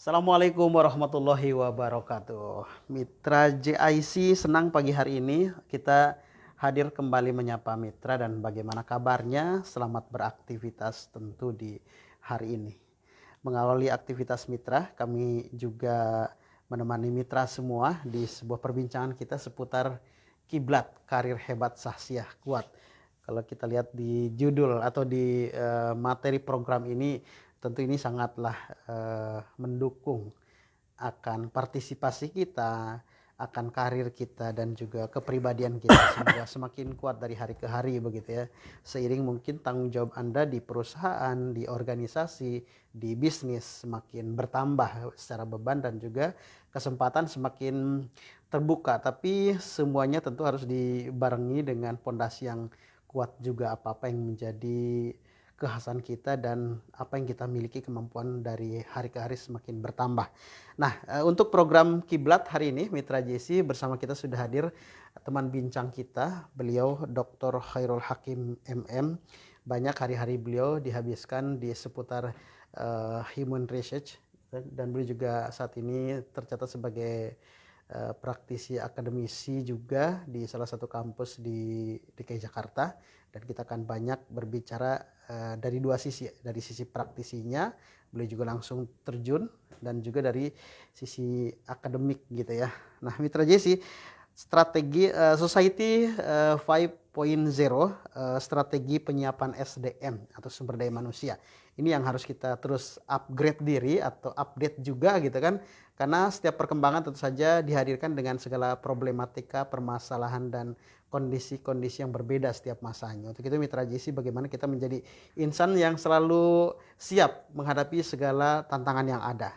Assalamualaikum warahmatullahi wabarakatuh. Mitra JIC, senang pagi hari ini kita hadir kembali menyapa mitra dan bagaimana kabarnya. Selamat beraktivitas tentu di hari ini. Mengawali aktivitas mitra, kami juga menemani mitra semua di sebuah perbincangan kita seputar kiblat karir hebat Sahsiah Kuat. Kalau kita lihat di judul atau di materi program ini, tentu ini sangatlah mendukung akan partisipasi kita, akan karir kita dan juga kepribadian kita. Semoga semakin kuat dari hari ke hari begitu ya. Seiring mungkin tanggung jawab Anda di perusahaan, di organisasi, di bisnis semakin bertambah secara beban dan juga kesempatan semakin terbuka. Tapi semuanya tentu harus dibarengi dengan pondasi yang kuat juga, apa-apa yang menjadi kekhasan kita dan apa yang kita miliki kemampuan dari hari ke hari semakin bertambah. Nah, untuk program Kiblat hari ini Mitra JC bersama kita sudah hadir teman bincang kita, beliau Dr. Khairul Hakim MM. Banyak hari-hari beliau dihabiskan di seputar human research dan beliau juga saat ini tercatat sebagai praktisi akademisi juga di salah satu kampus di DKI Jakarta, dan kita akan banyak berbicara dari dua sisi, dari sisi praktisinya beliau juga langsung terjun dan juga dari sisi akademik gitu ya. Nah, Mitra JC, strategi Society 5.0, strategi penyiapan SDM atau sumber daya manusia. Ini yang harus kita terus upgrade diri atau update juga gitu kan. Karena setiap perkembangan tentu saja dihadirkan dengan segala problematika, permasalahan dan kondisi-kondisi yang berbeda setiap masanya. Untuk itu Mitra JC, bagaimana kita menjadi insan yang selalu siap menghadapi segala tantangan yang ada.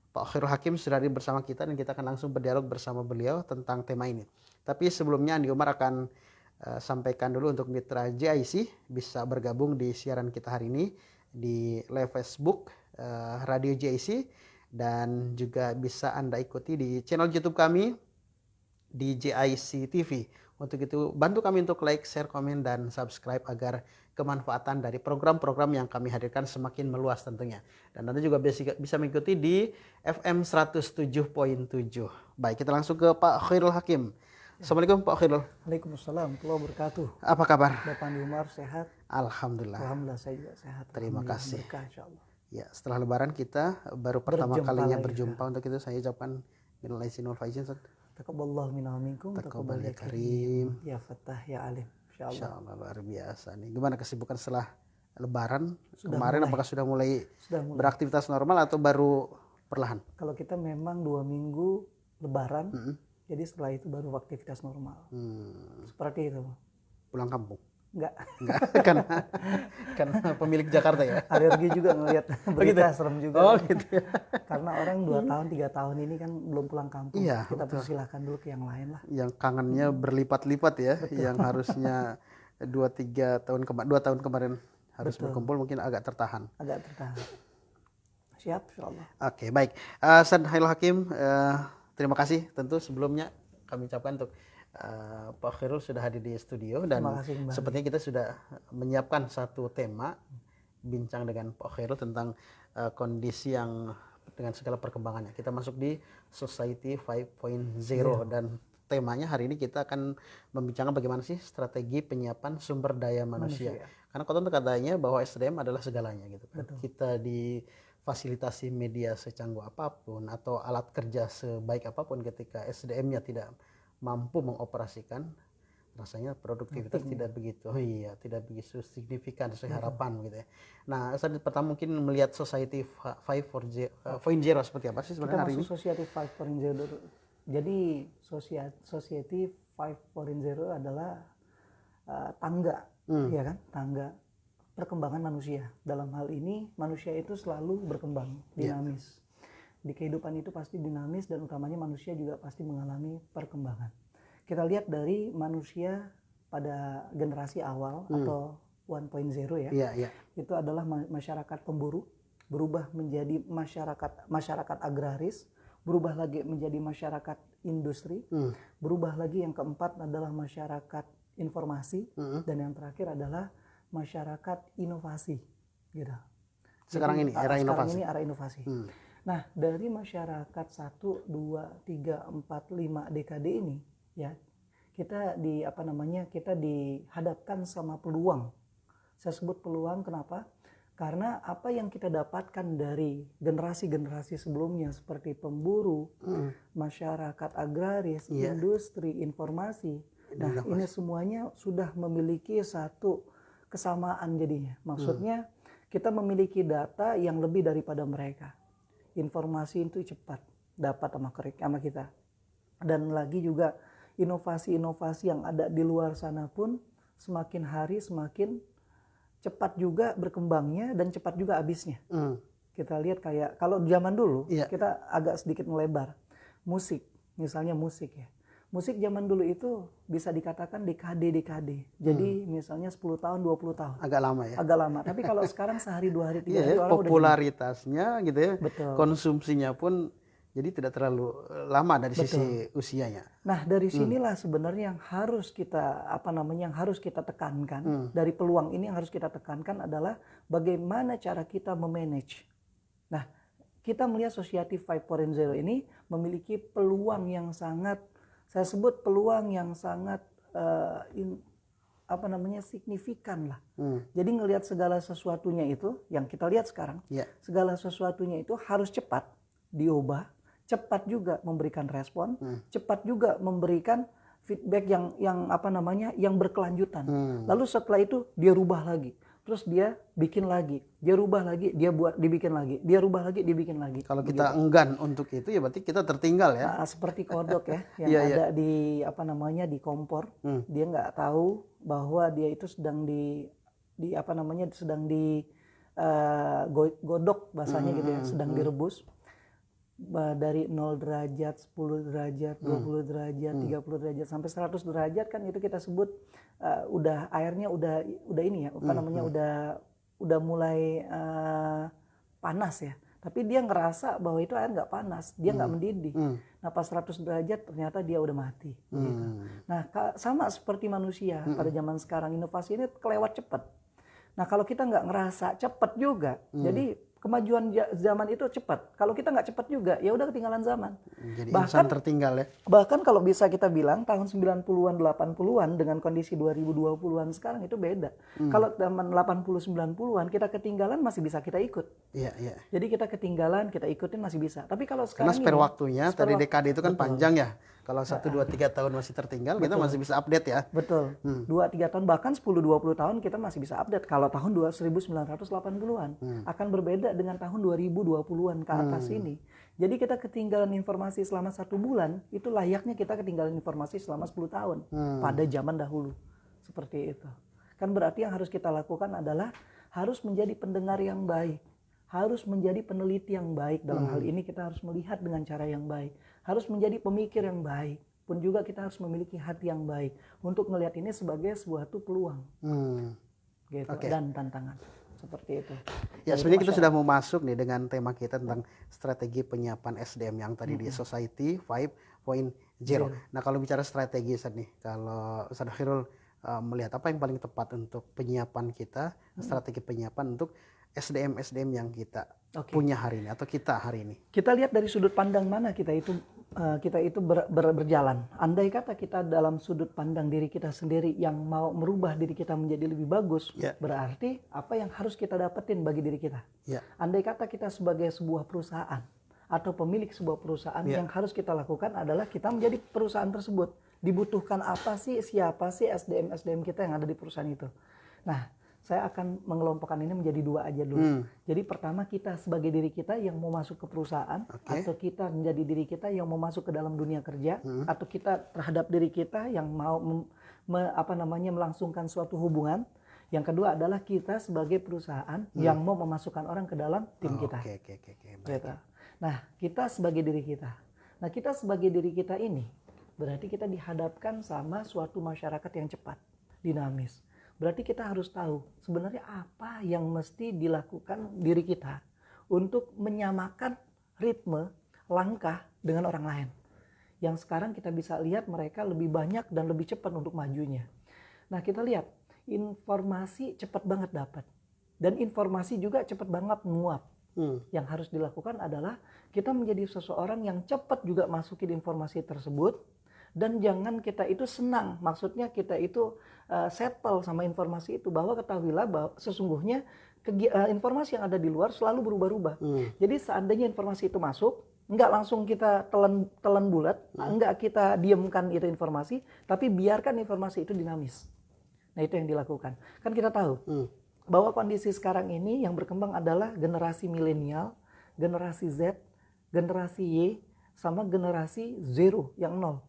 Pak Khairul Hakim sudah hadir bersama kita dan kita akan langsung berdialog bersama beliau tentang tema ini. Tapi sebelumnya Andi Umar akan sampaikan dulu untuk Mitra JIC bisa bergabung di siaran kita hari ini di live Facebook Radio JIC, dan juga bisa Anda ikuti di channel YouTube kami di JIC TV. Untuk itu bantu kami untuk like, share, komen, dan subscribe agar kemanfaatan dari program-program yang kami hadirkan semakin meluas tentunya. Dan Anda juga bisa mengikuti di FM 107.7. Baik, kita langsung ke Pak Khairul Hakim. Assalamualaikum Pak Khairul. Waalaikumsalam warahmatullahi wabarakatuh. Apa kabar? Bapak Andi Umar sehat? Alhamdulillah. Alhamdulillah saya juga sehat. Terima kasih. Berkah insyaallah. Ya, setelah Lebaran kita baru pertama kalinya berjumpa. Untuk itu saya ucapkan minal aidin wal faizin. Taqabbalallahu minna wa minkum. Taqabbal ya karim. Ya Fattah ya Alim. Insyaallah luar biasa nih. Gimana kesibukan setelah Lebaran kemarin? Apakah sudah mulai beraktivitas normal atau baru perlahan? Kalau kita memang 2 minggu Lebaran, jadi setelah itu baru aktivitas normal. Seperti itu. Pulang kampung? Enggak, karena pemilik Jakarta ya. Alergi juga ngelihat berita serem juga. Oh gitu ya. Karena orang 2 tahun 3 tahun ini kan belum pulang kampung. Iya, kita persilahkan dulu ke yang lain lah. Yang kangennya berlipat-lipat ya. Betul. Yang harusnya 2 tahun kemarin harus berkumpul mungkin agak tertahan. Siap insyaallah. Oke, baik. Ustaz Khairul Hakim, terima kasih tentu sebelumnya kami ucapkan untuk Pak Khairul sudah hadir di studio, dan sepertinya kita sudah menyiapkan satu tema bincang dengan Pak Khairul tentang kondisi yang dengan segala perkembangannya. Kita masuk di Society 5.0 dan temanya hari ini kita akan membincangkan bagaimana sih strategi penyiapan sumber daya manusia. Karena konon katanya bahwa SDM adalah segalanya gitu kan. Betul. Kita difasilitasi media secangguh apapun atau alat kerja sebaik apapun, ketika SDM-nya tidak mampu mengoperasikan, rasanya produktivitas tidak begitu signifikan sesuai harapan gitu ya. Nah, saya pertama mungkin melihat Society 5.0 seperti apa sih sebenarnya hari ini? Society 5.0 dulu. Jadi Society 5.0 adalah tangga, ya kan? Tangga perkembangan manusia. Dalam hal ini manusia itu selalu berkembang, dinamis. Di kehidupan itu pasti dinamis, dan utamanya manusia juga pasti mengalami perkembangan. Kita lihat dari manusia pada generasi awal atau 1.0 ya. Itu adalah masyarakat pemburu, berubah menjadi masyarakat agraris, berubah lagi menjadi masyarakat industri, berubah lagi yang keempat adalah masyarakat informasi, dan yang terakhir adalah masyarakat inovasi gitu. Sekarang ini era inovasi. Nah, dari masyarakat 1, 2, 3, 4, 5 dekade ini, ya, kita kita dihadapkan sama peluang. Saya sebut peluang kenapa? Karena apa yang kita dapatkan dari generasi-generasi sebelumnya seperti pemburu, masyarakat agraris, industri, informasi. Nah, ini semuanya sudah memiliki satu kesamaan jadinya. Maksudnya kita memiliki data yang lebih daripada mereka. Informasi itu cepat dapat sama kita. Dan lagi juga inovasi-inovasi yang ada di luar sana pun semakin hari semakin cepat juga berkembangnya dan cepat juga habisnya. Kita lihat kayak kalau zaman dulu kita agak sedikit melebar. Musik, misalnya musik ya. Musik zaman dulu itu bisa dikatakan dekade. Jadi misalnya 10 tahun, 20 tahun. Agak lama ya. Agak lama. Tapi kalau sekarang sehari, 2 hari, 3 hari orang popularitasnya gitu ya. Betul. Konsumsinya pun jadi tidak terlalu lama dari sisi usianya. Nah, dari sinilah sebenarnya yang harus kita tekankan dari peluang ini yang harus kita tekankan adalah bagaimana cara kita memanage. Nah, kita melihat Society 5.0 ini memiliki peluang yang sangat, saya sebut peluang yang sangat signifikan lah. Jadi ngelihat segala sesuatunya itu yang kita lihat sekarang, segala sesuatunya itu harus cepat diubah. Cepat juga memberikan respon, cepat juga memberikan feedback yang berkelanjutan. Lalu setelah itu dia rubah lagi, terus dia bikin lagi, dia rubah lagi, dibikin lagi, dia rubah lagi, dibikin lagi. Kalau kita enggan untuk itu ya berarti kita tertinggal ya. Nah, seperti kodok ya yang ada di kompor, dia nggak tahu bahwa dia itu sedang godok bahasanya gitu ya, sedang direbus. Dari 0 derajat, 10 derajat, 20 derajat, 30 derajat sampai 100 derajat kan itu kita sebut airnya udah ini ya, udah mulai panas ya. Tapi dia ngerasa bahwa itu air nggak panas, dia nggak mendidih. Nah, pas 100 derajat ternyata dia udah mati. Gitu. Nah, sama seperti manusia pada zaman sekarang, inovasi ini kelewat cepat. Nah, kalau kita nggak ngerasa cepat juga, jadi kemajuan zaman itu cepat. Kalau kita nggak cepat juga, ya udah ketinggalan zaman. Jadi insan tertinggal ya. Bahkan kalau bisa kita bilang tahun 90-an, 80-an dengan kondisi 2020-an sekarang itu beda. Kalau zaman 80-90-an kita ketinggalan masih bisa kita ikut. Iya. Jadi kita ketinggalan, kita ikutin masih bisa. Tapi kalau sekarang karena spare waktunya tadi dekade itu kan panjang ya. Kalau 1, 2, 3 tahun masih tertinggal, kita masih bisa update ya. Betul. 2, 3 tahun, bahkan 10, 20 tahun kita masih bisa update. Kalau tahun 1980-an akan berbeda dengan tahun 2020-an ke atas ini. Jadi kita ketinggalan informasi selama 1 bulan, itu layaknya kita ketinggalan informasi selama 10 tahun pada zaman dahulu. Seperti itu. Kan berarti yang harus kita lakukan adalah harus menjadi pendengar yang baik. Harus menjadi peneliti yang baik. Dalam hal ini kita harus melihat dengan cara yang baik. Harus menjadi pemikir yang baik. Pun juga kita harus memiliki hati yang baik. Untuk melihat ini sebagai suatu peluang. Gitu. Dan tantangan. Seperti itu. Ya, sebenarnya kita sudah mau masuk nih dengan tema kita tentang strategi penyiapan SDM yang tadi di Society 5.0. Nah, kalau bicara strategi Ustaz nih, kalau Ustaz Khairul melihat apa yang paling tepat untuk penyiapan kita, strategi penyiapan untuk SDM yang kita punya hari ini atau kita hari ini. Kita lihat dari sudut pandang mana kita itu berjalan. Andai kata kita dalam sudut pandang diri kita sendiri yang mau merubah diri kita menjadi lebih bagus, berarti apa yang harus kita dapetin bagi diri kita. Andai kata kita sebagai sebuah perusahaan atau pemilik sebuah perusahaan, yang harus kita lakukan adalah kita menjadi perusahaan tersebut. Dibutuhkan apa sih, siapa sih SDM kita yang ada di perusahaan itu. Nah, saya akan mengelompokkan ini menjadi 2 aja dulu. Jadi pertama kita sebagai diri kita yang mau masuk ke perusahaan, atau kita menjadi diri kita yang mau masuk ke dalam dunia kerja, atau kita terhadap diri kita yang mau melangsungkan suatu hubungan. Yang kedua adalah kita sebagai perusahaan yang mau memasukkan orang ke dalam tim kita. Gitu. Nah, kita sebagai diri kita. Nah, kita sebagai diri kita ini berarti kita dihadapkan sama suatu masyarakat yang cepat, dinamis. Berarti kita harus tahu sebenarnya apa yang mesti dilakukan diri kita untuk menyamakan ritme langkah dengan orang lain. Yang sekarang kita bisa lihat mereka lebih banyak dan lebih cepat untuk majunya. Nah, kita lihat informasi cepat banget dapat dan informasi juga cepat banget menguap. Yang harus dilakukan adalah kita menjadi seseorang yang cepat juga masukin informasi tersebut, dan jangan kita itu senang, maksudnya kita itu settle sama informasi itu, bahwa ketahuilah bahwa sesungguhnya informasi yang ada di luar selalu berubah-ubah. Jadi seandainya informasi itu masuk, nggak langsung kita telan bulat, nggak kita diamkan itu informasi, tapi biarkan informasi itu dinamis. Nah, itu yang dilakukan. Kan kita tahu bahwa kondisi sekarang ini yang berkembang adalah generasi milenial, generasi Z, generasi Y, sama generasi zero yang nol.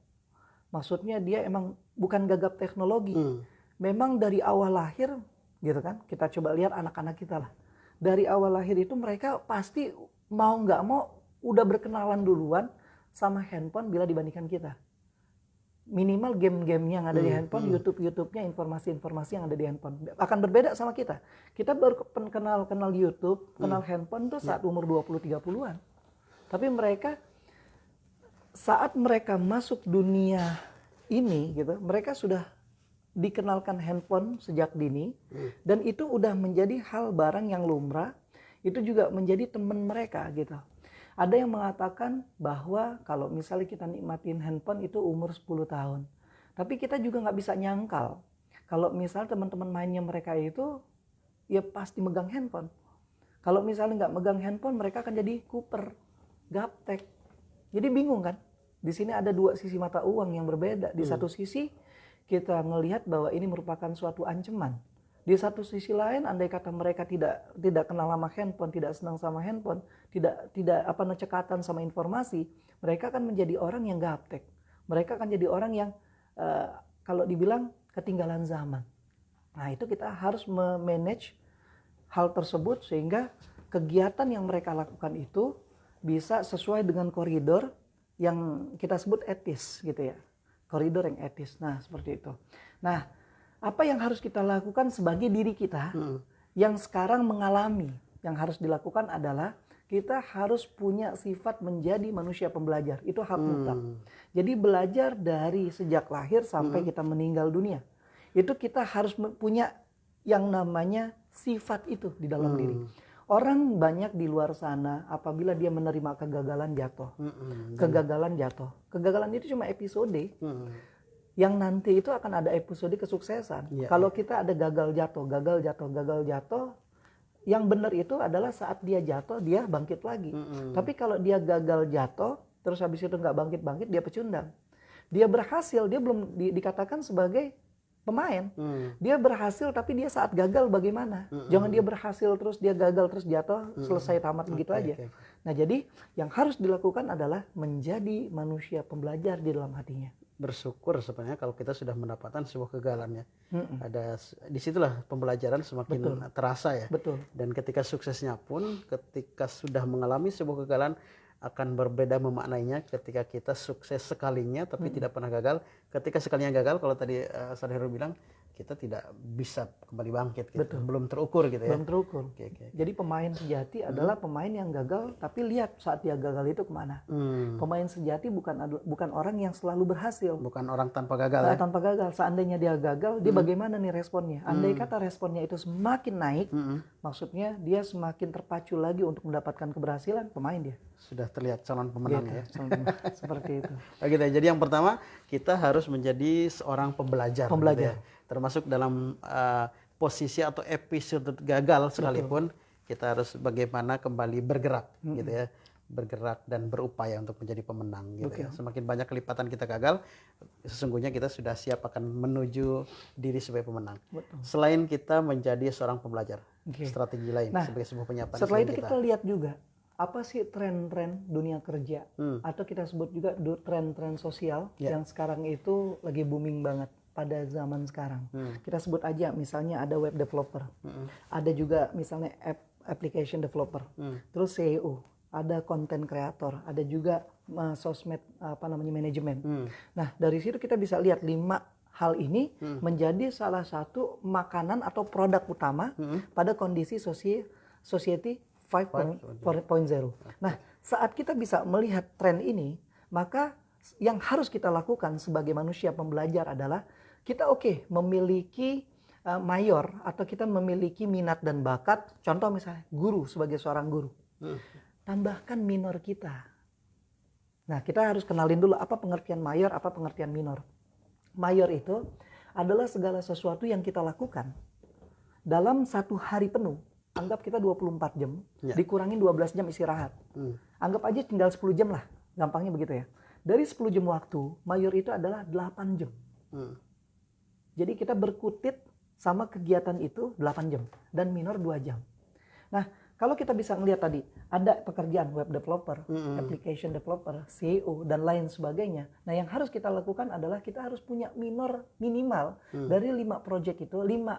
Maksudnya dia emang bukan gagap teknologi. Memang dari awal lahir, gitu kan, kita coba lihat anak-anak kita lah. Dari awal lahir itu mereka pasti mau nggak mau udah berkenalan duluan sama handphone bila dibandingkan kita. Minimal game-gamenya yang ada di handphone, YouTube-nya, informasi-informasi yang ada di handphone. Akan berbeda sama kita. Kita baru kenal YouTube, kenal handphone tuh saat umur 20-30-an. Tapi mereka, saat mereka masuk dunia ini, gitu, mereka sudah dikenalkan handphone sejak dini, dan itu udah menjadi hal barang yang lumrah, itu juga menjadi teman mereka, gitu. Ada yang mengatakan bahwa kalau misalnya kita nikmatin handphone itu umur 10 tahun. Tapi kita juga nggak bisa nyangkal. Kalau misalnya teman-teman mainnya mereka itu, ya pasti megang handphone. Kalau misalnya nggak megang handphone, mereka akan jadi kuper, gaptek. Jadi bingung kan? Di sini ada dua sisi mata uang yang berbeda. Di satu sisi kita ngelihat bahwa ini merupakan suatu ancaman. Di satu sisi lain, andai kata mereka tidak kenal sama handphone, tidak senang sama handphone, tidak cekatan sama informasi, mereka akan menjadi orang yang gaptek. Mereka akan jadi orang yang kalau dibilang ketinggalan zaman. Nah, itu kita harus memanage hal tersebut sehingga kegiatan yang mereka lakukan itu bisa sesuai dengan koridor yang kita sebut etis, gitu ya. Koridor yang etis. Nah, seperti itu. Nah, apa yang harus kita lakukan sebagai diri kita yang sekarang mengalami, yang harus dilakukan adalah kita harus punya sifat menjadi manusia pembelajar. Itu hak mutlak. Jadi belajar dari sejak lahir sampai kita meninggal dunia. Itu kita harus punya yang namanya sifat itu di dalam diri. Orang banyak di luar sana apabila dia menerima kegagalan jatuh. Kegagalan itu cuma episode. Yang nanti itu akan ada episode kesuksesan. Kalau kita ada gagal jatuh, yang benar itu adalah saat dia jatuh dia bangkit lagi. Tapi kalau dia gagal jatuh, terus habis itu nggak bangkit, dia pecundang. Dia berhasil, dia belum dikatakan sebagai pemain. Dia berhasil tapi dia saat gagal bagaimana? Jangan dia berhasil terus dia gagal terus jatuh, selesai tamat begitu aja. Nah, jadi yang harus dilakukan adalah menjadi manusia pembelajar di dalam hatinya. Bersyukur sebenarnya kalau kita sudah mendapatkan sebuah kegagalannya. Ada disitulah pembelajaran semakin terasa ya. Betul. Dan ketika suksesnya pun, ketika sudah mengalami sebuah kegagalan, akan berbeda memaknainya ketika kita sukses sekalinya tapi tidak pernah gagal. Ketika sekalinya gagal, kalau tadi Ustaz Heru bilang, kita tidak bisa kembali bangkit gitu. Belum terukur gitu ya. Belum terukur. Jadi pemain sejati adalah pemain yang gagal tapi lihat saat dia gagal itu kemana. Pemain sejati bukan orang yang selalu berhasil. Bukan orang tanpa gagal ya. Tanpa gagal. Seandainya dia gagal, dia bagaimana nih responnya? Andai kata responnya itu semakin naik, maksudnya dia semakin terpacu lagi untuk mendapatkan keberhasilan, pemain dia. Sudah terlihat calon pemenang ya. Seperti itu. Gitu ya. Jadi yang pertama, kita harus menjadi seorang pembelajar. Gitu ya. Termasuk dalam posisi atau episode gagal sekalipun, kita harus bagaimana kembali bergerak gitu ya. Bergerak dan berupaya untuk menjadi pemenang gitu ya. Semakin banyak kelipatan kita gagal, sesungguhnya kita sudah siap akan menuju diri sebagai pemenang. Selain kita menjadi seorang pembelajar, strategi lain sebagai sebuah penyiapan. Setelah itu kita lihat juga apa sih tren-tren dunia kerja atau kita sebut juga tren-tren sosial yang sekarang itu lagi booming banget pada zaman sekarang. Kita sebut aja misalnya ada web developer, ada juga misalnya application developer, terus SEO, ada content creator, ada juga sosmed manajemen. Nah, dari situ kita bisa lihat 5 hal ini menjadi salah satu makanan atau produk utama pada kondisi society 5.0. Nah, saat kita bisa melihat tren ini, maka yang harus kita lakukan sebagai manusia pembelajar adalah kita memiliki mayor atau kita memiliki minat dan bakat. Contoh misalnya guru, sebagai seorang guru. Tambahkan minor kita. Nah, kita harus kenalin dulu apa pengertian mayor, apa pengertian minor. Mayor itu adalah segala sesuatu yang kita lakukan dalam satu hari penuh. Anggap kita 24 jam, dikurangin 12 jam istirahat. Anggap aja tinggal 10 jam lah, gampangnya begitu ya. Dari 10 jam waktu, mayor itu adalah 8 jam. Jadi kita berkutit sama kegiatan itu 8 jam, dan minor 2 jam. Nah, kalau kita bisa melihat tadi, ada pekerjaan web developer, application developer, CEO, dan lain sebagainya. Nah, yang harus kita lakukan adalah kita harus punya minor minimal dari 5 project itu, 5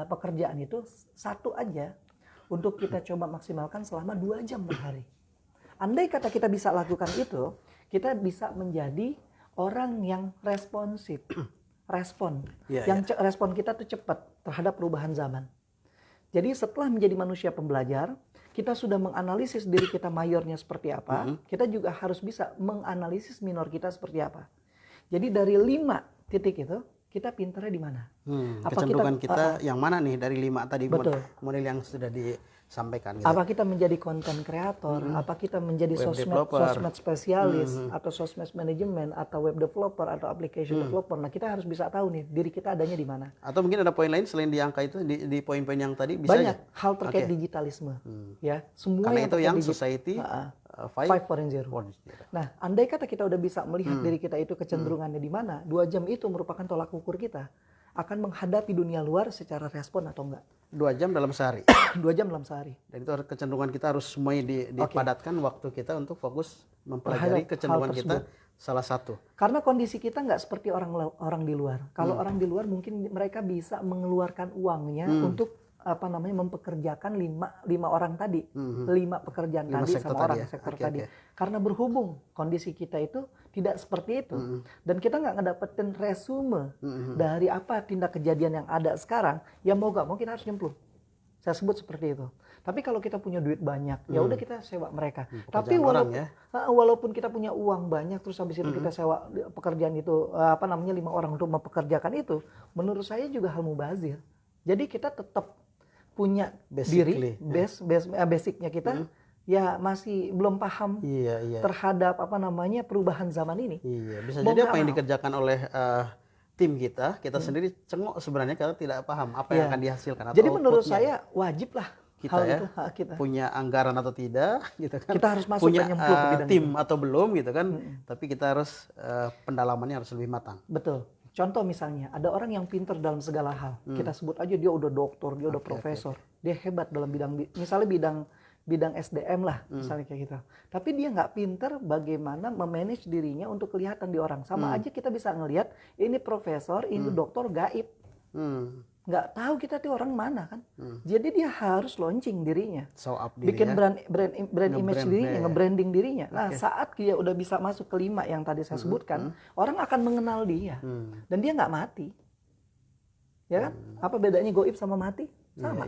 pekerjaan itu, satu aja untuk kita coba maksimalkan selama 2 jam per hari. Andai kata kita bisa lakukan itu, kita bisa menjadi orang yang responsif, respon kita tuh cepat terhadap perubahan zaman. Jadi setelah menjadi manusia pembelajar, kita sudah menganalisis diri kita mayornya seperti apa, kita juga harus bisa menganalisis minor kita seperti apa. Jadi dari 5 titik itu, kita pinternya di mana? Kecenderungan kita yang mana nih dari 5 tadi model yang sudah disampaikan? Gitu. Apa kita menjadi content creator, apa kita menjadi sosmed spesialis, atau sosmed manajemen, atau web developer, atau application developer. Nah, kita harus bisa tahu nih diri kita adanya di mana. Atau mungkin ada poin lain selain di angka itu, di poin-poin yang tadi bisa banyak hal terkait digitalisme. Ya, semua karena itu yang society 5.0. Nah, andai kata kita udah bisa melihat diri kita itu kecenderungannya di mana, 2 jam itu merupakan tolak ukur kita akan menghadapi dunia luar secara respon atau enggak. 2 jam dalam sehari. 2 jam dalam sehari. Dan itu kecenderungan kita harus semuanya dipadatkan waktu kita untuk fokus mempelajari kecenderungan kita salah satu. Karena kondisi kita nggak seperti orang di luar. Kalau orang di luar mungkin mereka bisa mengeluarkan uangnya untuk mempekerjakan 5 orang tadi, 5 pekerjaan tadi sama orang sektor tadi. Karena berhubung kondisi kita itu tidak seperti itu, dan kita nggak ngedapetin resume dari apa tindak kejadian yang ada sekarang, ya mau nggak mau kita harus nyemplung. Saya sebut seperti itu. Tapi kalau kita punya duit banyak, ya udah kita sewa mereka. Tapi walaupun kita punya uang banyak, terus habis itu kita sewa pekerjaan itu 5 orang untuk mempekerjakan itu, menurut saya juga hal mubazir. Jadi kita tetap punya basicnya kita ya masih belum paham terhadap perubahan zaman ini. Iya, bisa jadi apa yang dikerjakan oleh tim kita sendiri cengok sebenarnya karena tidak paham apa yang akan dihasilkan. Jadi menurut saya wajib lah kita punya anggaran atau tidak gitu kan. Kita harus masuk punya tim itu. Atau belum gitu kan. Tapi kita harus pendalamannya harus lebih matang. Betul. Contoh misalnya, ada orang yang pintar dalam segala hal. Kita sebut aja dia udah doktor, dia udah profesor. Dia hebat dalam misalnya bidang SDM lah, misalnya kayak gitu. Tapi dia nggak pintar bagaimana memanage dirinya untuk kelihatan di orang. Sama aja kita bisa ngelihat, ini profesor, ini doktor gaib. Nggak tahu kita tuh orang mana kan. Jadi dia harus launching dirinya. Bikin brand image dirinya, nge-branding dirinya. Nah, saat dia udah bisa masuk ke 5 yang tadi saya sebutkan, orang akan mengenal dia. Dan dia nggak mati. Ya kan? Apa bedanya goib sama mati? Sama.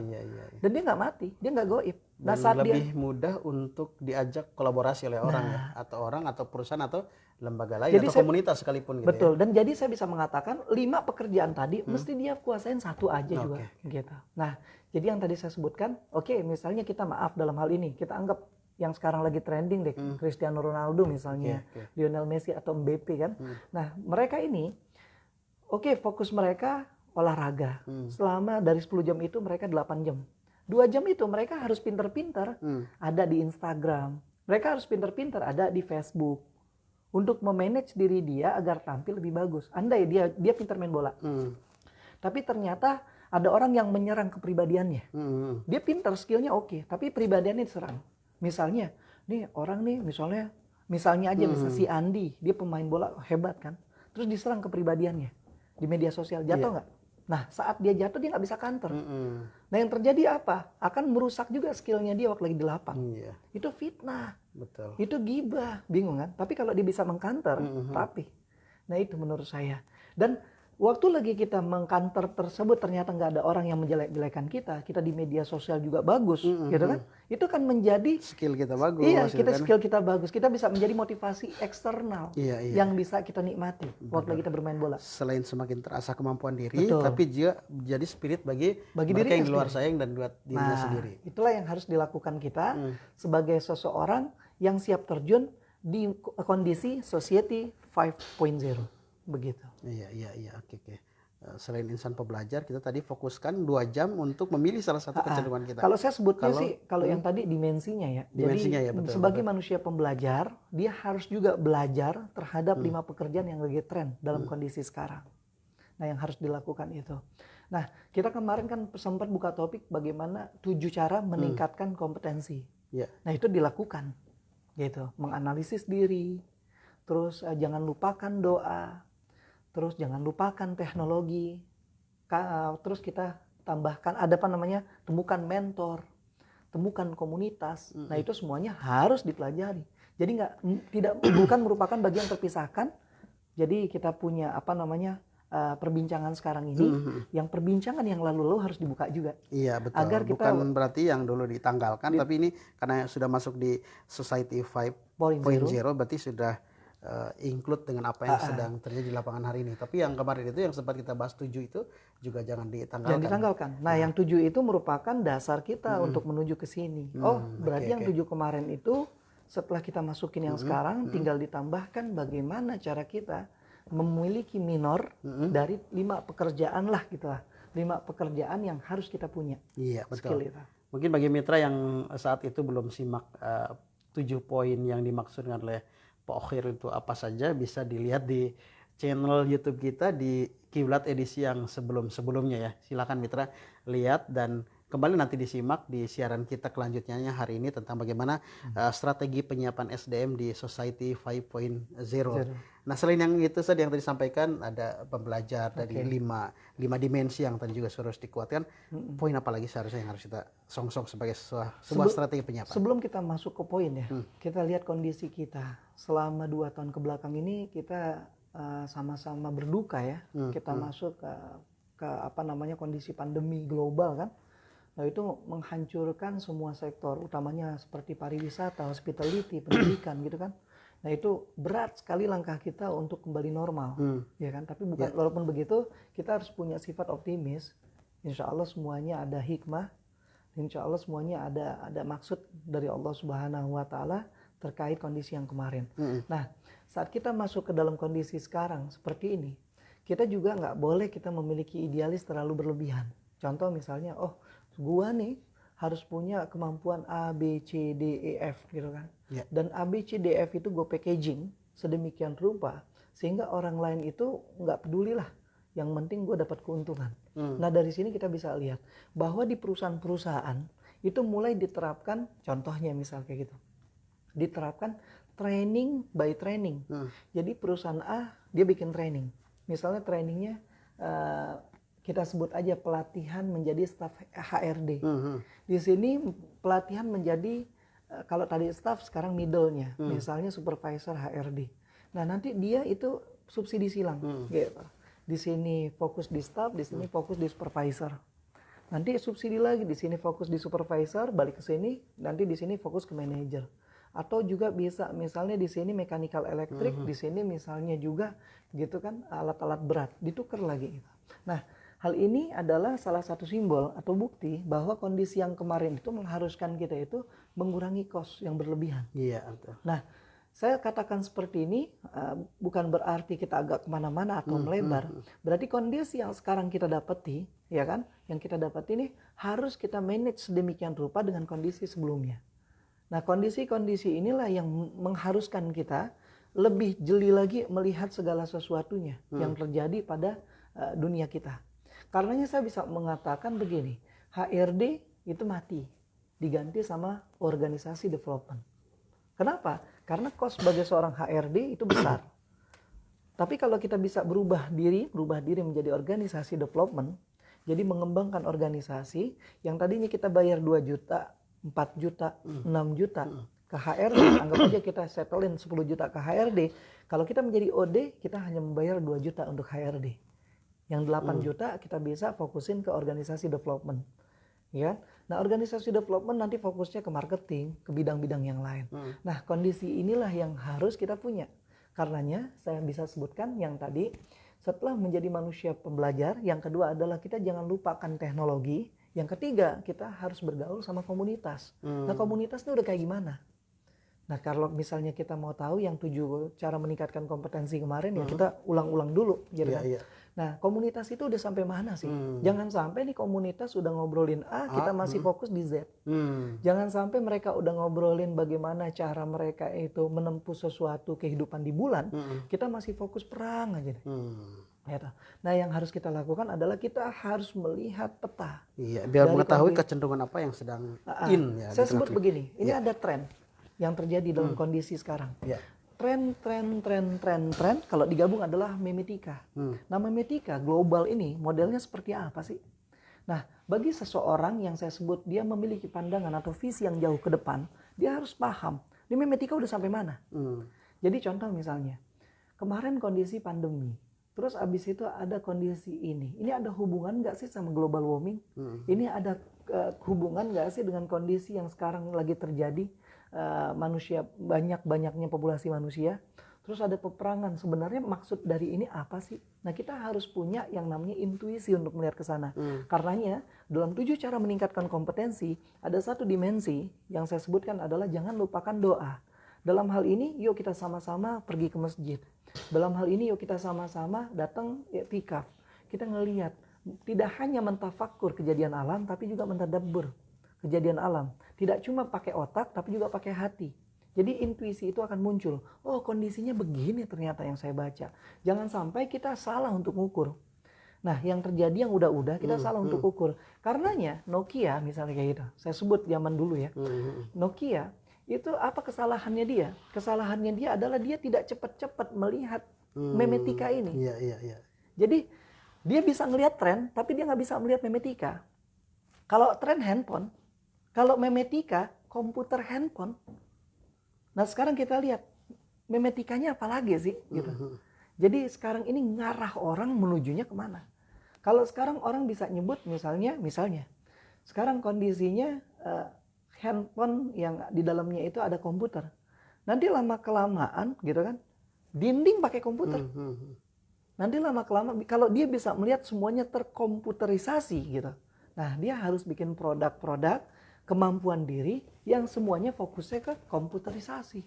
Dan dia nggak mati, dia nggak goib. Nah, saat lebih mudah untuk diajak kolaborasi oleh orang ya, atau perusahaan atau lembaga lain, jadi atau komunitas sekalipun. Betul. Dan jadi saya bisa mengatakan 5 pekerjaan tadi mesti dia kuasain 1 aja juga. Gitu. Nah, jadi yang tadi saya sebutkan, misalnya kita maaf dalam hal ini, kita anggap yang sekarang lagi trending deh, Cristiano Ronaldo misalnya, Lionel Messi atau Mbappe kan. Nah, mereka ini, fokus mereka olahraga. Selama dari 10 jam itu mereka 8 jam. 2 jam itu mereka harus pinter-pinter ada di Instagram. Mereka harus pinter-pinter ada di Facebook. Untuk memanage diri dia agar tampil lebih bagus. Andai dia pinter main bola. Tapi ternyata ada orang yang menyerang kepribadiannya. Dia pinter, skillnya oke, tapi pribadiannya diserang. Misalnya, nih orang nih misalnya aja misalnya si Andi, dia pemain bola hebat kan. Terus diserang kepribadiannya di media sosial, jatuh nggak? Nah, saat dia jatuh dia nggak bisa counter. Nah, yang terjadi apa? Akan merusak juga skillnya dia waktu lagi di lapang. Itu fitnah. Betul. Itu gibah, bingung kan? Tapi kalau dia bisa mengcounter, rapi. Nah, itu menurut saya. Dan waktu lagi kita mengkantor tersebut ternyata nggak ada orang yang menjelek-jelekan kita di media sosial juga bagus, gitu kan? Itu kan menjadi skill kita bagus. iya, gitu kita kan. skill kita bagus, kita bisa menjadi motivasi eksternal Iya, iya. yang bisa kita nikmati waktu kita bermain bola. Selain semakin terasa kemampuan diri, Betul. tapi juga jadi spirit bagi Bagi mereka dirinya yang di luar sendiri. saing dan buat dirinya Nah, sendiri. itulah yang harus dilakukan kita sebagai seseorang yang siap terjun di kondisi society 5.0, begitu. Iya, oke. Selain insan pembelajar, kita tadi fokuskan 2 jam untuk memilih salah satu kecenderungan kita. Kalau saya sebutnya sih, kalau yang tadi dimensinya ya. Dimensinya Jadi ya, betul, sebagai manusia pembelajar, dia harus juga belajar terhadap 5 pekerjaan yang lagi tren dalam kondisi sekarang. Nah, yang harus dilakukan itu. Nah, kita kemarin kan sempat buka topik bagaimana 7 cara meningkatkan kompetensi. Ya. Nah, itu dilakukan, gitu. Menganalisis diri, terus jangan lupakan doa, terus jangan lupakan teknologi, terus kita tambahkan ada apa namanya, temukan mentor, temukan komunitas. Nah, itu semuanya harus dipelajari. Jadi bukan merupakan bagian terpisahkan. Jadi kita punya apa namanya, perbincangan sekarang ini, yang perbincangan yang lalu harus dibuka juga. Iya, betul. Agar kita, bukan berarti yang dulu ditanggalkan, tapi ini karena sudah masuk di Society 5.0, berarti sudah include dengan apa yang sedang terjadi di lapangan hari ini. Tapi yang kemarin itu yang sempat kita bahas 7 itu juga jangan ditanggalkan. Nah, yang 7 itu merupakan dasar kita untuk menuju ke sini. Berarti yang 7 kemarin itu setelah kita masukin yang sekarang, tinggal ditambahkan bagaimana cara kita memiliki minor dari 5 pekerjaan lah gitu lah. 5 pekerjaan yang harus kita punya. Iya, betul. Skill itu. Mungkin bagi mitra yang saat itu belum simak 7 poin yang dimaksudkan oleh Pak Okhir itu apa saja, bisa dilihat di channel YouTube kita di Kiblat edisi yang sebelum-sebelumnya ya. Silakan mitra lihat dan kembali nanti disimak di siaran kita kelanjutnya hari ini tentang bagaimana strategi penyiapan SDM di Society 5.0. Nah, selain yang itu tadi yang tadi disampaikan, ada pembelajar dari 5 dimensi yang tadi juga harus dikuatkan. Poin apa lagi seharusnya yang harus kita songsong sebagai sebuah strategi penyiapan? Sebelum kita masuk ke poin ya, kita lihat kondisi kita selama 2 tahun ke belakang ini. Kita sama-sama berduka ya. Kita masuk ke apa namanya, kondisi pandemi global kan. Nah, itu menghancurkan semua sektor, utamanya seperti pariwisata, hospitality, pendidikan gitu kan. Nah, itu berat sekali langkah kita untuk kembali normal, ya kan. Tapi walaupun begitu, kita harus punya sifat optimis. Insya Allah semuanya ada hikmah, insya Allah semuanya ada maksud dari Allah Subhanahu Wa Taala terkait kondisi yang kemarin. Nah, saat kita masuk ke dalam kondisi sekarang seperti ini, kita juga nggak boleh kita memiliki idealis terlalu berlebihan. Contoh misalnya, gua nih harus punya kemampuan A, B, C, D, E, F gitu kan. Dan A, B, C, D, F itu gue packaging sedemikian rupa sehingga orang lain itu nggak peduli lah. Yang penting gue dapat keuntungan. Nah, dari sini kita bisa lihat bahwa di perusahaan-perusahaan itu mulai diterapkan, contohnya misal kayak gitu, diterapkan training by training. Jadi perusahaan A dia bikin training. Misalnya trainingnya kita sebut aja pelatihan menjadi staf HRD. Di sini pelatihan menjadi kalau tadi staf, sekarang middle-nya, misalnya supervisor HRD. Nah, nanti dia itu subsidi silang, gitu. Di sini fokus di staf, di sini fokus di supervisor. Nanti subsidi lagi, di sini fokus di supervisor, balik ke sini, nanti di sini fokus ke manajer. Atau juga bisa misalnya di sini mechanical electric, di sini misalnya juga gitu kan alat-alat berat, ditukar lagi. Nah, hal ini adalah salah satu simbol atau bukti bahwa kondisi yang kemarin itu mengharuskan kita itu mengurangi cost yang berlebihan. Iya, betul. Nah, saya katakan seperti ini bukan berarti kita agak kemana-mana atau melebar. Berarti kondisi yang sekarang kita dapati, ya kan, yang kita dapati ini harus kita manage sedemikian rupa dengan kondisi sebelumnya. Nah, kondisi-kondisi inilah yang mengharuskan kita lebih jeli lagi melihat segala sesuatunya yang terjadi pada dunia kita. Karenanya saya bisa mengatakan begini, HRD itu mati, diganti sama organisasi development. Kenapa? Karena cost sebagai seorang HRD itu besar. Tapi kalau kita bisa berubah diri menjadi organisasi development, jadi mengembangkan organisasi yang tadinya kita bayar 2 juta, 4 juta, 6 juta ke HRD, anggap aja kita settlein 10 juta ke HRD. Kalau kita menjadi OD, kita hanya membayar 2 juta untuk HRD. Yang 8 juta kita bisa fokusin ke organisasi development. Ya. Nah, organisasi development nanti fokusnya ke marketing, ke bidang-bidang yang lain. Nah, kondisi inilah yang harus kita punya. Karenanya saya bisa sebutkan yang tadi, setelah menjadi manusia pembelajar, yang kedua adalah kita jangan lupakan teknologi. Yang ketiga, kita harus bergaul sama komunitas. Nah, komunitasnya udah kayak gimana? Nah, kalau misalnya kita mau tahu yang 7 cara meningkatkan kompetensi kemarin, ya kita ulang-ulang dulu. Gitu kan? Nah, komunitas itu udah sampai mana sih? Jangan sampai nih komunitas udah ngobrolin A, kita masih fokus di Z. Jangan sampai mereka udah ngobrolin bagaimana cara mereka itu menempuh sesuatu kehidupan di bulan, kita masih fokus perang aja. Nah, yang harus kita lakukan adalah kita harus melihat peta. Iya, biar mengetahui kecenderungan apa yang sedang ya. Saya sebut begini, ini ada tren yang terjadi dalam kondisi sekarang. Tren, kalau digabung adalah memetika. Nah, memetika global ini modelnya seperti apa sih? Nah, bagi seseorang yang saya sebut dia memiliki pandangan atau visi yang jauh ke depan, dia harus paham, ini memetika udah sampai mana. Jadi contoh misalnya, kemarin kondisi pandemi, terus abis itu ada kondisi ini ada hubungan nggak sih sama global warming? Ini ada hubungan nggak sih dengan kondisi yang sekarang lagi terjadi? Manusia, banyaknya populasi manusia, terus ada peperangan. Sebenarnya maksud dari ini apa sih? Nah, kita harus punya yang namanya intuisi untuk melihat ke sana. Karenanya dalam 7 cara meningkatkan kompetensi ada satu dimensi yang saya sebutkan adalah jangan lupakan doa. Dalam hal ini yuk kita sama-sama pergi ke masjid. Dalam hal ini yuk kita sama-sama datang i'tikaf. Kita ngelihat tidak hanya mentafakkur kejadian alam tapi juga mentadabbur kejadian alam. Tidak cuma pakai otak, tapi juga pakai hati. Jadi intuisi itu akan muncul. Oh, kondisinya begini ternyata yang saya baca. Jangan sampai kita salah untuk ukur. Nah, yang terjadi yang udah-udah kita salah untuk ukur. Karenanya Nokia misalnya kayak gitu. Saya sebut zaman dulu ya. Nokia itu apa kesalahannya dia? Kesalahannya dia adalah dia tidak cepat-cepat melihat memetika ini. Jadi dia bisa ngelihat tren, tapi dia nggak bisa melihat memetika. Kalau tren handphone, kalau memetika komputer handphone. Nah, sekarang kita lihat memetikanya apa lagi sih gitu. Jadi sekarang ini ngarah orang menujunya kemana? Kalau sekarang orang bisa nyebut misalnya sekarang kondisinya handphone yang di dalamnya itu ada komputer. Nanti lama kelamaan gitu kan, dinding pakai komputer. Nanti lama kelamaan kalau dia bisa melihat semuanya terkomputerisasi gitu. Nah, dia harus bikin produk-produk kemampuan diri yang semuanya fokusnya ke komputerisasi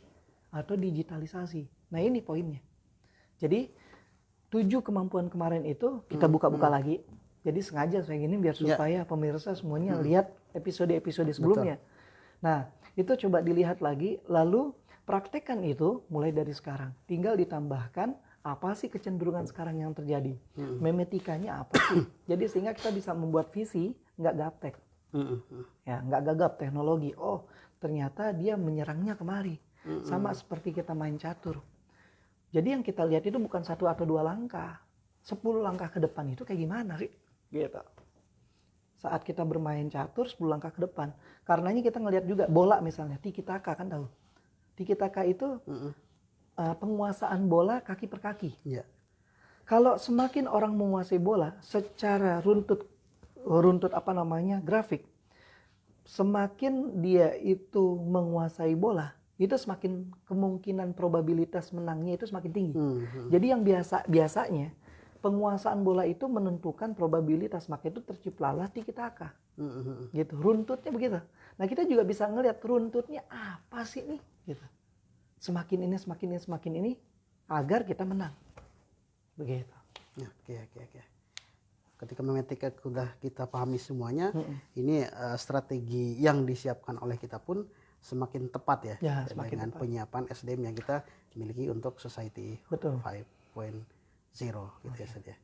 atau digitalisasi. Nah, ini poinnya. Jadi 7 kemampuan kemarin itu kita buka-buka lagi. Jadi sengaja saya gini biar supaya pemirsa semuanya lihat episode-episode sebelumnya. Nah, itu coba dilihat lagi, lalu praktekkan itu mulai dari sekarang. Tinggal ditambahkan apa sih kecenderungan sekarang yang terjadi. Memetikanya apa sih? Jadi sehingga kita bisa membuat visi, nggak gaptek. Ya, nggak gagap teknologi. Oh, ternyata dia menyerangnya kemari. Sama seperti kita main catur. Jadi yang kita lihat itu bukan 1 atau 2 langkah. 10 langkah ke depan itu kayak gimana sih? Gitu. Saat kita bermain catur 10 langkah ke depan. Karenanya kita ngelihat juga bola misalnya. Tiki taka kan tahu. Tiki taka itu penguasaan bola kaki per kaki. Kalau semakin orang menguasai bola secara runtut grafik, semakin dia itu menguasai bola, itu semakin kemungkinan probabilitas menangnya itu semakin tinggi. Jadi yang biasanya penguasaan bola itu menentukan probabilitas, maka itu terciptalah tiki taka. Gitu, runtutnya begitu. Nah, kita juga bisa ngelihat runtutnya apa sih nih gitu. Semakin ini agar kita menang. Begitu. Oke. Ketika memetika sudah kita pahami semuanya, ini strategi yang disiapkan oleh kita pun semakin tepat ya dengan tepat. Penyiapan SDM yang kita miliki untuk Society 5.0 gitu ya Ustaz ya.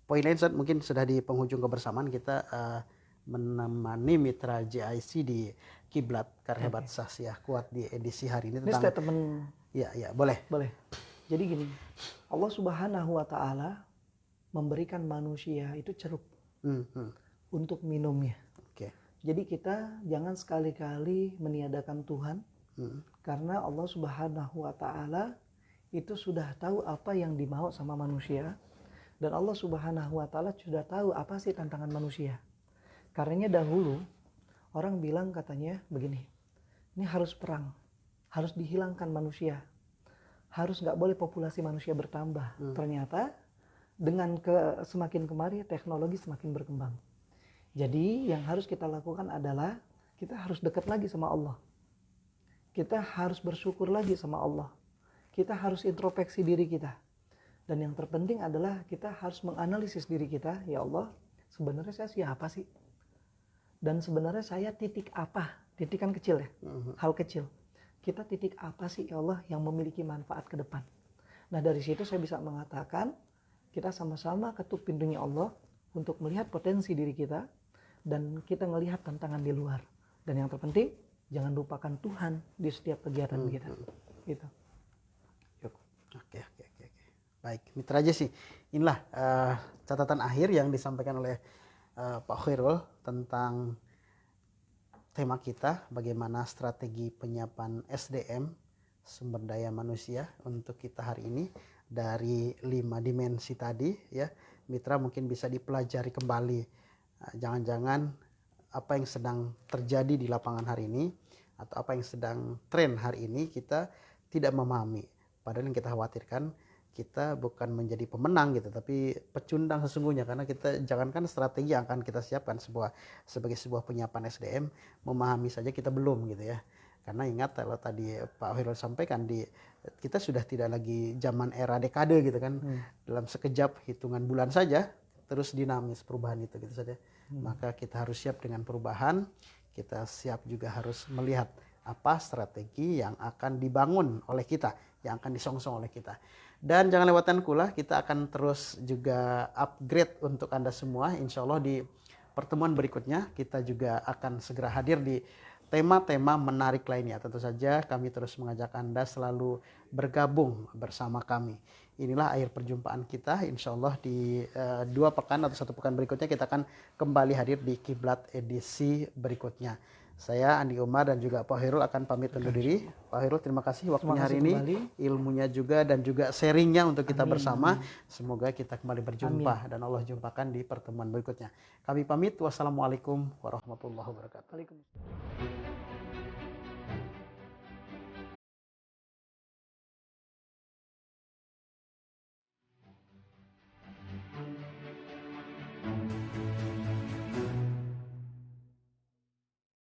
Poin lain Ustaz, mungkin sudah di penghujung kebersamaan kita menemani mitra JIC di Kiblat Karhebat Sahsiah Kuat di edisi hari ini tentang statement. Ya, boleh. Jadi gini, Allah Subhanahu wa taala memberikan manusia itu ceruk untuk minumnya. Jadi kita jangan sekali-kali meniadakan Tuhan, karena Allah Subhanahu wa taala itu sudah tahu apa yang dimau sama manusia, Dan Allah Subhanahu wa taala sudah tahu apa sih tantangan manusia. Karenanya dahulu orang bilang katanya begini, ini harus perang, harus dihilangkan manusia, harus nggak boleh populasi manusia bertambah. Ternyata dengan semakin kemari teknologi semakin berkembang. Jadi yang harus kita lakukan adalah kita harus dekat lagi sama Allah. Kita harus bersyukur lagi sama Allah. Kita harus introspeksi diri kita. Dan yang terpenting adalah kita harus menganalisis diri kita. Ya Allah, sebenarnya saya siapa sih? Dan sebenarnya saya titik apa? Titik kan kecil ya, hal kecil. Kita titik apa sih ya Allah yang memiliki manfaat ke depan? Nah dari situ saya bisa mengatakan kita sama-sama ketuk pintunya Allah untuk melihat potensi diri kita dan kita melihat tantangan di luar. Dan yang terpenting jangan lupakan Tuhan di setiap kegiatan kita. Gitu. Oke. Baik, mitra aja sih. Inilah catatan akhir yang disampaikan oleh Pak Khairul tentang tema kita, bagaimana strategi penyiapan SDM, sumber daya manusia untuk kita hari ini dari 5 dimensi tadi ya. Mitra mungkin bisa dipelajari kembali. Jangan-jangan apa yang sedang terjadi di lapangan hari ini atau apa yang sedang tren hari ini kita tidak memahami. Padahal yang kita khawatirkan kita bukan menjadi pemenang gitu, tapi pecundang sesungguhnya, karena kita jangankan strategi yang akan kita siapkan sebagai sebuah penyiapan SDM, memahami saja kita belum gitu ya. Karena ingat kalau tadi Pak Khairul sampaikan, kita sudah tidak lagi zaman era dekade gitu kan, dalam sekejap hitungan bulan saja terus dinamis perubahan itu gitu saja. Maka kita harus siap dengan perubahan, kita siap juga harus melihat apa strategi yang akan dibangun oleh kita, yang akan disongsong oleh kita. Dan jangan lewatkan pula, kita akan terus juga upgrade untuk Anda semua. Insya Allah di pertemuan berikutnya kita juga akan segera hadir di tema-tema menarik lainnya. Tentu saja kami terus mengajak Anda selalu bergabung bersama kami. Inilah akhir perjumpaan kita. Insya Allah di 2 pekan atau 1 pekan berikutnya kita akan kembali hadir di Kiblat edisi berikutnya. Saya Andi Umar dan juga Pak Khairul akan pamit undur diri. Pak Khairul, terima kasih waktunya hari ini, ilmunya juga dan juga sharingnya untuk kita bersama. Semoga kita kembali berjumpa dan Allah jumpakan di pertemuan berikutnya. Kami pamit. Wassalamualaikum warahmatullahi wabarakatuh.